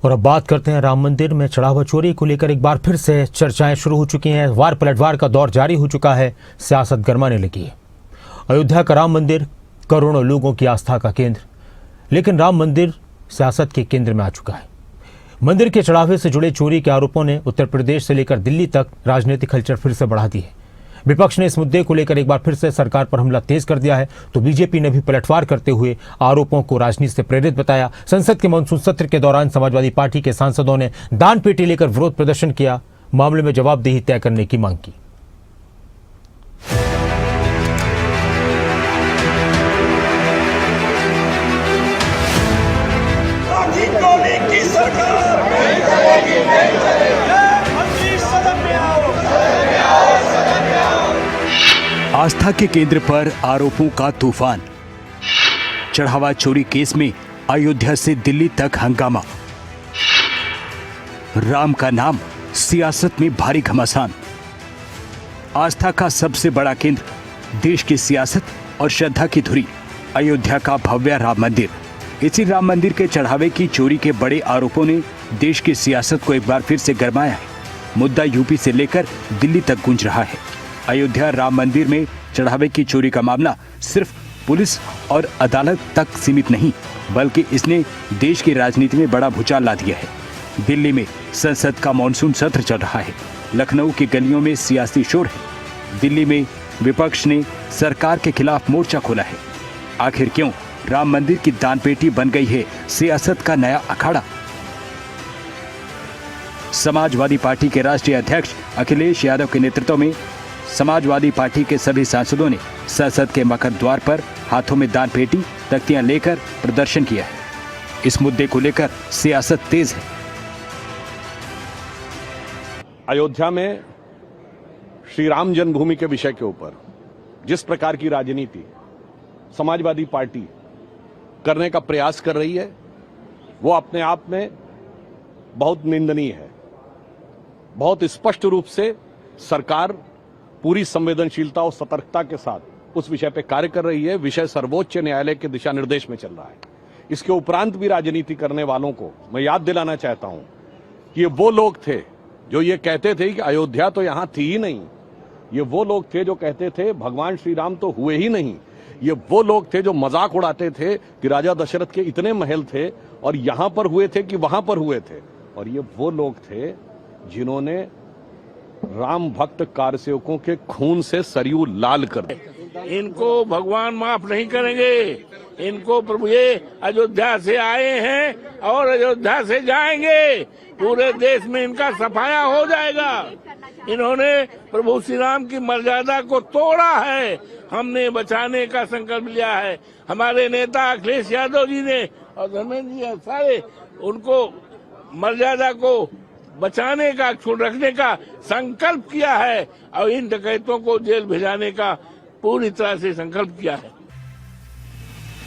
और अब बात करते हैं राम मंदिर में चढ़ावा चोरी को लेकर एक बार फिर से चर्चाएं शुरू हो चुकी हैं। वार पलटवार का दौर जारी हो चुका है, सियासत गरमाने लगी है। अयोध्या का राम मंदिर करोड़ों लोगों की आस्था का केंद्र, लेकिन राम मंदिर सियासत के केंद्र में आ चुका है। मंदिर के चढ़ावे से जुड़े चोरी के आरोपों ने उत्तर प्रदेश से लेकर दिल्ली तक राजनीतिक हलचल फिर से बढ़ा दी है। विपक्ष ने इस मुद्दे को लेकर एक बार फिर से सरकार पर हमला तेज कर दिया है, तो बीजेपी ने भी पलटवार करते हुए आरोपों को राजनीति से प्रेरित बताया। संसद के मानसून सत्र के दौरान समाजवादी पार्टी के सांसदों ने दान पेटी लेकर विरोध प्रदर्शन किया, मामले में जवाबदेही तय करने की मांग की। आस्था के केंद्र पर आरोपों का तूफान। चढ़ावा चोरी केस में अयोध्या से दिल्ली तक हंगामा। राम का नाम सियासत में भारी घमासान। आस्था का सबसे बड़ा केंद्र, देश की सियासत और श्रद्धा की धुरी, अयोध्या का भव्य राम मंदिर। इसी राम मंदिर के चढ़ावे की चोरी के बड़े आरोपों ने देश की सियासत को एक बार फिर से गरमाया है। मुद्दा यूपी से लेकर दिल्ली तक गूंज रहा है। अयोध्या राम मंदिर में चढ़ावे की चोरी का मामला सिर्फ पुलिस और अदालत तक सीमित नहीं, बल्कि इसने देश की राजनीति में बड़ा भूचाल ला दिया है। दिल्ली में संसद का मानसून सत्र चल रहा है। लखनऊ की गलियों में सियासी शोर है। दिल्ली में विपक्ष ने सरकार के खिलाफ मोर्चा खोला है। आखिर क्यों राम मंदिर की दानपेटी बन गई है सियासत का नया अखाड़ा? समाजवादी पार्टी के राष्ट्रीय अध्यक्ष अखिलेश यादव के नेतृत्व में समाजवादी पार्टी के सभी सांसदों ने संसद के मकर द्वार पर हाथों में दान पेटी तख्तियां लेकर प्रदर्शन किया है। इस मुद्दे को लेकर सियासत तेज है। अयोध्या में श्री राम जन्मभूमि के विषय के ऊपर जिस प्रकार की राजनीति समाजवादी पार्टी करने का प्रयास कर रही है, वो अपने आप में बहुत निंदनीय है। बहुत स्पष्ट रूप से सरकार पूरी संवेदनशीलता और सतर्कता के साथ उस विषय पे कार्य कर रही है। विषय सर्वोच्च न्यायालय के दिशा निर्देश में चल रहा है। इसके उपरांत भी राजनीति करने वालों को मैं याद दिलाना चाहता हूं कि ये वो लोग थे जो ये कहते थे कि अयोध्या तो यहां थी ही नहीं। ये वो लोग थे जो कहते थे भगवान श्री राम तो हुए ही नहीं। ये वो लोग थे जो मजाक उड़ाते थे कि राजा दशरथ के इतने महल थे और यहां पर हुए थे कि वहां पर हुए थे। और ये वो लोग थे जिन्होंने राम भक्त कार्यसेवकों के खून से सरयू लाल कर दिया। इनको भगवान माफ नहीं करेंगे। इनको प्रभु ये अयोध्या से आए हैं और अयोध्या से जाएंगे। पूरे देश में इनका सफाया हो जाएगा। इन्होंने प्रभु श्री राम की मर्यादा को तोड़ा है। हमने बचाने का संकल्प लिया है। हमारे नेता अखिलेश यादव जी ने और धर्मेंद्र जी सारे उनको मर्यादा को बचाने का, छोड़ रखने का संकल्प किया है और इन डकैतों को जेल भेजाने का पूरी तरह से संकल्प किया है।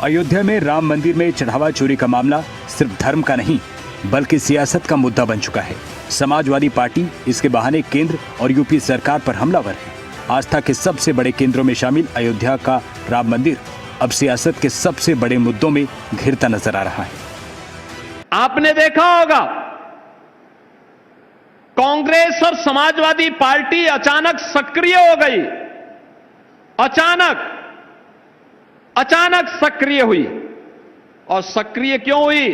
अयोध्या में राम मंदिर में चढ़ावा चोरी का मामला सिर्फ धर्म का नहीं, बल्कि सियासत का मुद्दा बन चुका है। समाजवादी पार्टी इसके बहाने केंद्र और यूपी सरकार पर हमलावर है। आस्था के सबसे बड़े केंद्रों में शामिल अयोध्या का राम मंदिर अब सियासत के सबसे बड़े मुद्दों में घिरता नजर आ रहा है। आपने देखा होगा कांग्रेस और समाजवादी पार्टी अचानक सक्रिय हो गई। अचानक सक्रिय हुई। और सक्रिय क्यों हुई?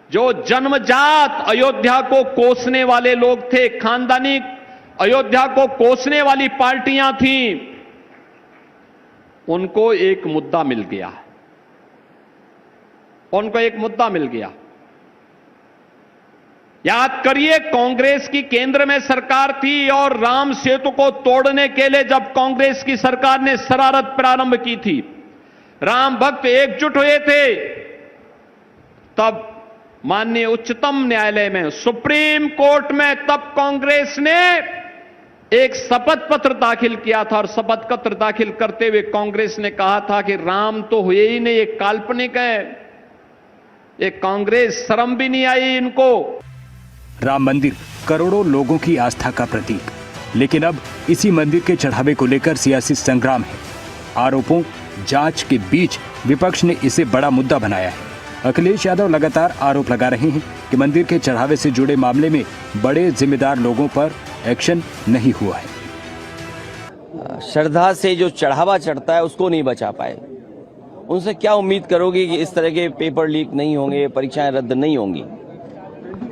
जो जन्मजात अयोध्या को कोसने वाले लोग थे, खानदानी अयोध्या को कोसने वाली पार्टियां थीं, उनको एक मुद्दा मिल गया। याद करिए, कांग्रेस की केंद्र में सरकार थी और राम सेतु को तोड़ने के लिए जब कांग्रेस की सरकार ने शरारत प्रारंभ की थी, राम भक्त एकजुट हुए थे, तब माननीय उच्चतम न्यायालय में, सुप्रीम कोर्ट में, तब कांग्रेस ने एक शपथ पत्र दाखिल किया था। और शपथ पत्र दाखिल करते हुए कांग्रेस ने कहा था कि राम तो हुए ही नहीं, ये काल्पनिक है। ये कांग्रेस शर्म भी नहीं आई इनको। राम मंदिर करोड़ों लोगों की आस्था का प्रतीक, लेकिन अब इसी मंदिर के चढ़ावे को लेकर सियासी संग्राम है। आरोपों, जांच के बीच विपक्ष ने इसे बड़ा मुद्दा बनाया है। अखिलेश यादव लगातार आरोप लगा रहे हैं कि मंदिर के चढ़ावे से जुड़े मामले में बड़े जिम्मेदार लोगों पर एक्शन नहीं हुआ है। श्रद्धा से जो चढ़ावा चढ़ता है उसको नहीं बचा पाए, उनसे क्या उम्मीद करोगे कि इस तरह के पेपर लीक नहीं होंगे, परीक्षाएं रद्द नहीं होंगी।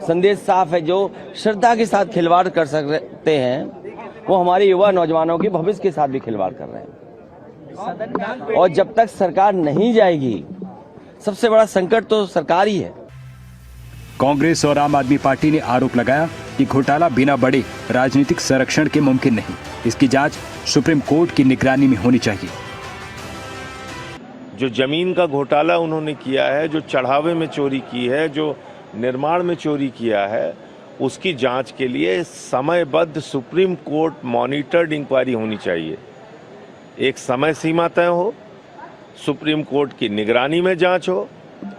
संदेश साफ है, जो श्रद्धा के साथ खिलवाड़ कर सकते हैं वो हमारे युवा नौजवानों के भविष्य के साथ भी खिलवाड़ कर रहे हैं। और जब तक सरकार नहीं जाएगी, सबसे बड़ा संकट तो सरकार ही है। कांग्रेस और आम आदमी पार्टी ने आरोप लगाया कि घोटाला बिना बड़े राजनीतिक संरक्षण के मुमकिन नहीं। इसकी जांच सुप्रीम कोर्ट की निगरानी में होनी चाहिए। जो जमीन का घोटाला उन्होंने किया है, जो चढ़ावे में चोरी की है, जो निर्माण में चोरी किया है, उसकी जांच के लिए समयबद्ध सुप्रीम कोर्ट मॉनिटर्ड इंक्वायरी होनी चाहिए। एक समय सीमा तय हो, सुप्रीम कोर्ट की निगरानी में जांच हो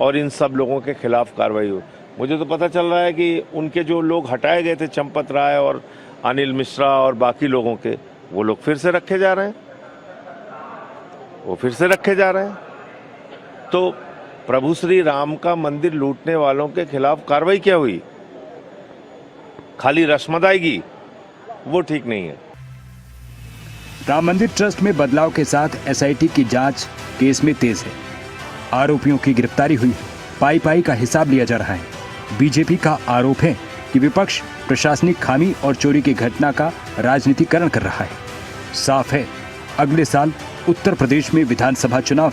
और इन सब लोगों के खिलाफ कार्रवाई हो। मुझे तो पता चल रहा है कि उनके जो लोग हटाए गए थे, चंपत राय और अनिल मिश्रा और बाकी लोगों के, वो लोग फिर से रखे जा रहे हैं, तो प्रभु श्री राम का मंदिर लूटने वालों के खिलाफ कार्रवाई क्या हुई? खाली रस्म अदायगी, वो ठीक नहीं है। राम मंदिर ट्रस्ट में बदलाव के साथ एसआईटी की जांच केस में तेज है। आरोपियों की गिरफ्तारी हुई, पाई पाई का हिसाब लिया जा रहा है। बीजेपी का आरोप है कि विपक्ष प्रशासनिक खामी और चोरी की घटना का राजनीतिकरण कर रहा है। साफ है, अगले साल उत्तर प्रदेश में विधानसभा चुनाव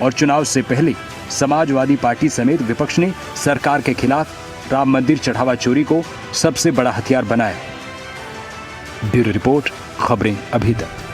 और चुनाव से पहले समाजवादी पार्टी समेत विपक्ष ने सरकार के खिलाफ राम मंदिर चढ़ावा चोरी को सबसे बड़ा हथियार बनाया है। ब्यूरो रिपोर्ट, खबरें अभी तक।